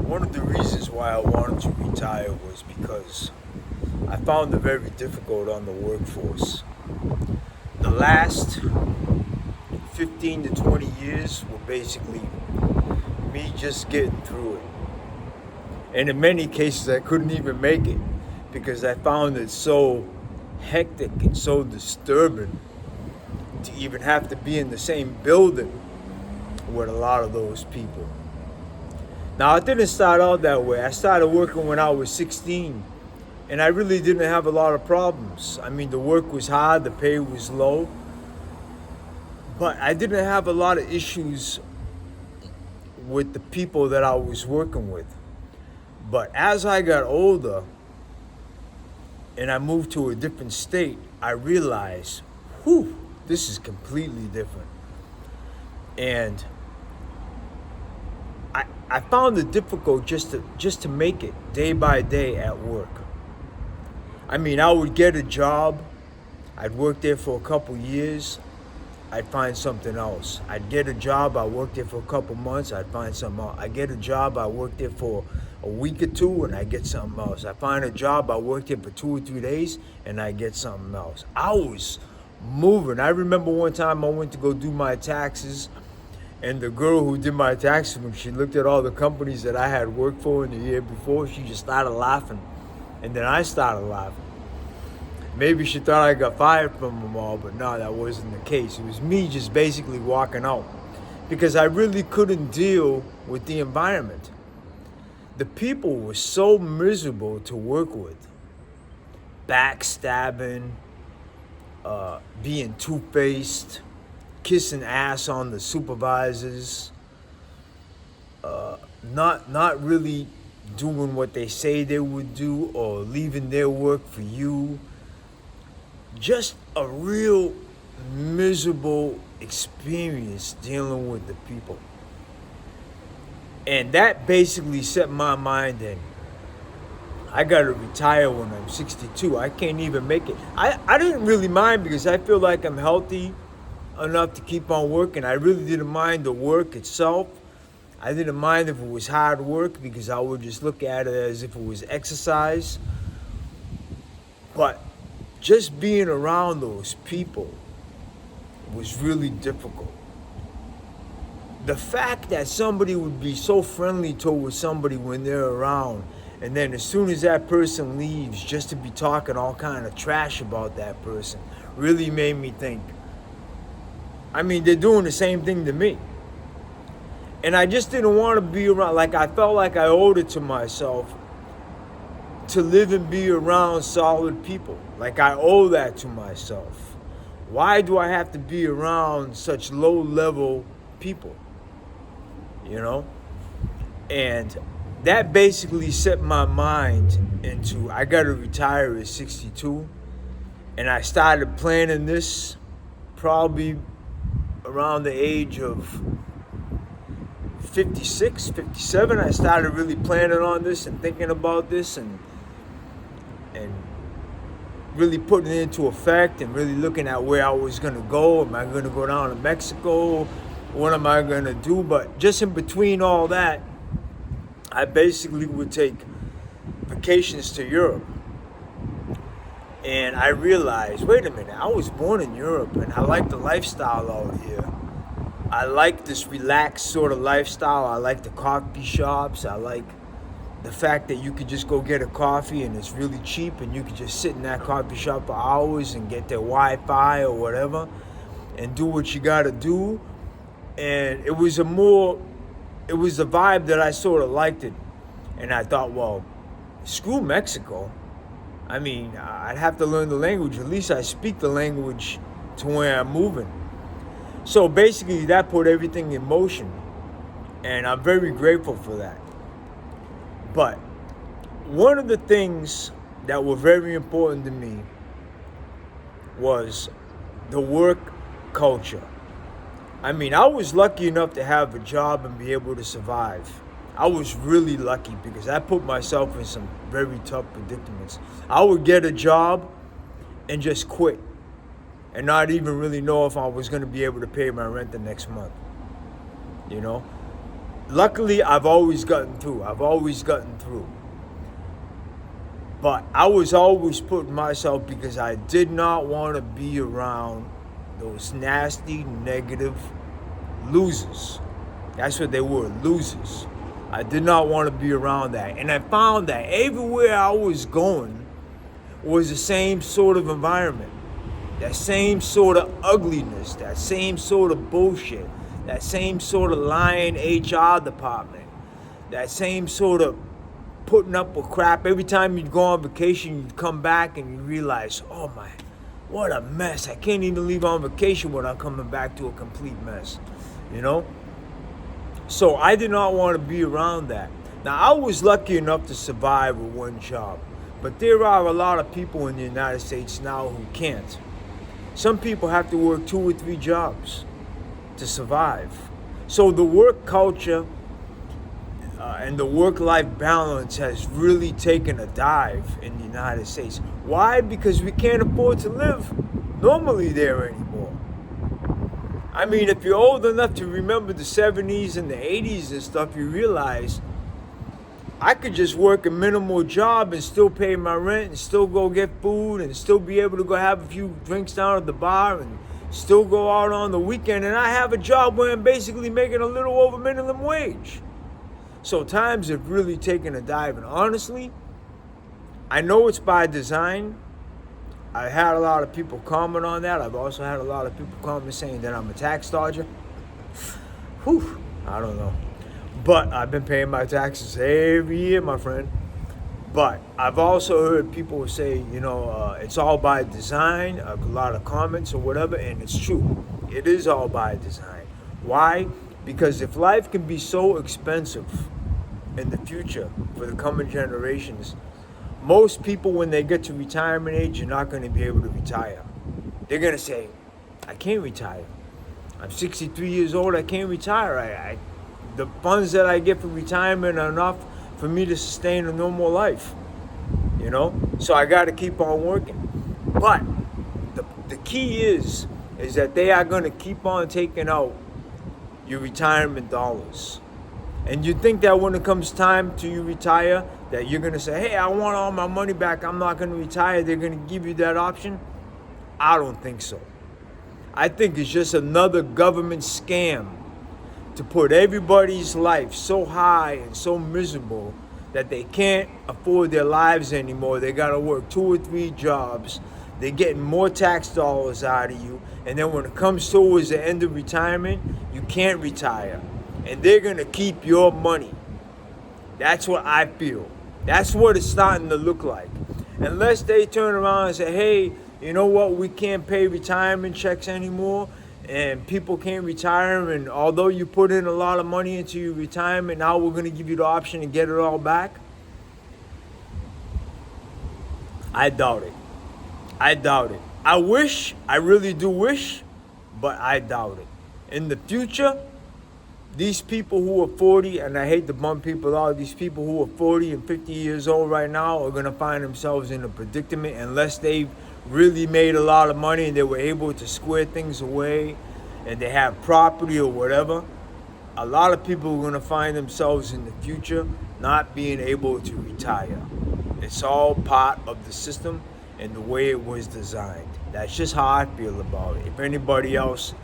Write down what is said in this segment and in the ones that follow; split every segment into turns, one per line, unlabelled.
One of the reasons why I wanted to retire was because I found it very difficult on the workforce. The last 15 to 20 years were basically me just getting through it. And in many cases, I couldn't even make it because I found it so hectic and so disturbing to even have to be in the same building with a lot of those people. Now, it didn't start out that way. I started working when I was 16, and I really didn't have a lot of problems. I mean, the work was hard, the pay was low, but I didn't have a lot of issues with the people that I was working with. But as I got older and I moved to a different state, I realized, this is completely different. And I found it difficult just to make it day by day at work. I mean, I would get a job, I'd work there for a couple years, I'd find something else. I'd get a job, I'd work there for a couple months, I'd find something else. I get a job, I work there for a week or two, and I get something else. I find a job, I work there for 2 or 3 days, and I get something else. I was moving. I remember one time I went to go do my taxes, and the girl who did my taxes, when she looked at all the companies that I had worked for in the year before, she just started laughing. And then I started laughing. Maybe she thought I got fired from them all, but no, that wasn't the case. It was me just basically walking out because I really couldn't deal with the environment. The people were so miserable to work with. Backstabbing, being two-faced, kissing ass on the supervisors, not really doing what they say they would do or leaving their work for you. Just a real miserable experience dealing with the people. And that basically set my mind in. I gotta retire when I'm 62. I can't even make it. I didn't really mind because I feel like I'm healthy enough to keep on working. I really didn't mind the work itself. I didn't mind if it was hard work because I would just look at it as if it was exercise. But just being around those people was really difficult. The fact that somebody would be so friendly towards somebody when they're around, and then as soon as that person leaves, just to be talking all kind of trash about that person, really made me think, I mean, they're doing the same thing to me. And I just didn't want to be around, like I felt like I owed it to myself to live and be around solid people. Like I owe that to myself. Why do I have to be around such low level people? You know? And that basically set my mind into, I gotta retire at 62. And I started planning this probably around the age of 56, 57. I started really planning on this and thinking about this and really putting it into effect and really looking at where I was gonna go. Am I gonna go down to Mexico? What am I gonna do? But just in between all that, I basically would take vacations to Europe. And I realized, wait a minute, I was born in Europe and I like the lifestyle out here. I like this relaxed sort of lifestyle. I like the coffee shops. I like the fact that you could just go get a coffee and it's really cheap and you could just sit in that coffee shop for hours and get their Wi-Fi or whatever and do what you gotta do. And it was a vibe that I sort of liked it. And I thought, well, screw Mexico. I mean, I'd have to learn the language. At least I speak the language to where I'm moving. So basically that put everything in motion. And I'm very grateful for that. But one of the things that were very important to me was the work culture. I mean, I was lucky enough to have a job and be able to survive. I was really lucky because I put myself in some very tough predicaments. I would get a job and just quit and not even really know if I was going to be able to pay my rent the next month, you know? luckily, I've always gotten through. But I was always putting myself, because I did not want to be around those nasty, negative losers. That's what they were, losers. I did not want to be around that. And I found that everywhere I was going was the same sort of environment. That same sort of ugliness, that same sort of bullshit, that same sort of lying HR department, that same sort of putting up with crap. Every time you'd go on vacation, you'd come back and you realize, oh my, what a mess. I can't even leave on vacation without coming back to a complete mess, you know? So I did not want to be around that. Now, I was lucky enough to survive with one job, but there are a lot of people in the United States now who can't. Some people have to work 2 or 3 jobs to survive. So the work culture and the work-life balance has really taken a dive in the United States. Why? Because we can't afford to live normally there anymore. I mean, if you're old enough to remember the 70s and the 80s and stuff, you realize I could just work a minimal job and still pay my rent and still go get food and still be able to go have a few drinks down at the bar and still go out on the weekend. And I have a job where I'm basically making a little over minimum wage. So times have really taken a dive. And honestly, I know it's by design. I had a lot of people comment on that. I've also had a lot of people comment saying that I'm a tax dodger. Whew, I don't know. But I've been paying my taxes every year, my friend. But I've also heard people say, it's all by design, a lot of comments or whatever, and it's true. It is all by design. Why? Because if life can be so expensive in the future for the coming generations, most people, when they get to retirement age, are not going to be able to retire. They're going to say, I can't retire. I'm 63 years old, I can't retire. The funds that I get for retirement are enough for me to sustain a normal life, So I got to keep on working. But the key is that they are going to keep on taking out your retirement dollars. And you think that when it comes time to you retire, that you're going to say, hey, I want all my money back, I'm not going to retire. They're going to give you that option? I don't think so. I think it's just another government scam to put everybody's life so high and so miserable that they can't afford their lives anymore. They got to work 2 or 3 jobs. They're getting more tax dollars out of you. And then when it comes towards the end of retirement, you can't retire. And they're going to keep your money. That's what I feel. That's what it's starting to look like. Unless they turn around and say, hey, you know what, we can't pay retirement checks anymore, and people can't retire, and although you put in a lot of money into your retirement, now we're going to give you the option to get it all back. I doubt it. I really do wish, but I doubt it. In the future, these people who are 40, and I hate to bump people out, these people who are 40 and 50 years old right now are going to find themselves in a predicament unless they've really made a lot of money and they were able to square things away and they have property or whatever. A lot of people are going to find themselves in the future not being able to retire. It's all part of the system and the way it was designed. That's just how I feel about it. If anybody else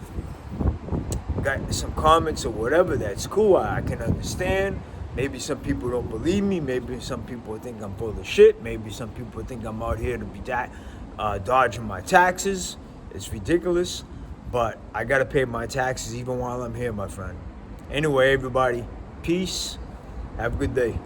got some comments or whatever, that's cool. I can understand. Maybe some people don't believe me. Maybe some people think I'm full of shit. Maybe some people think I'm out here to be dodging my taxes. It's ridiculous. But I got to pay my taxes even while I'm here, my friend. Anyway, everybody, peace. Have a good day.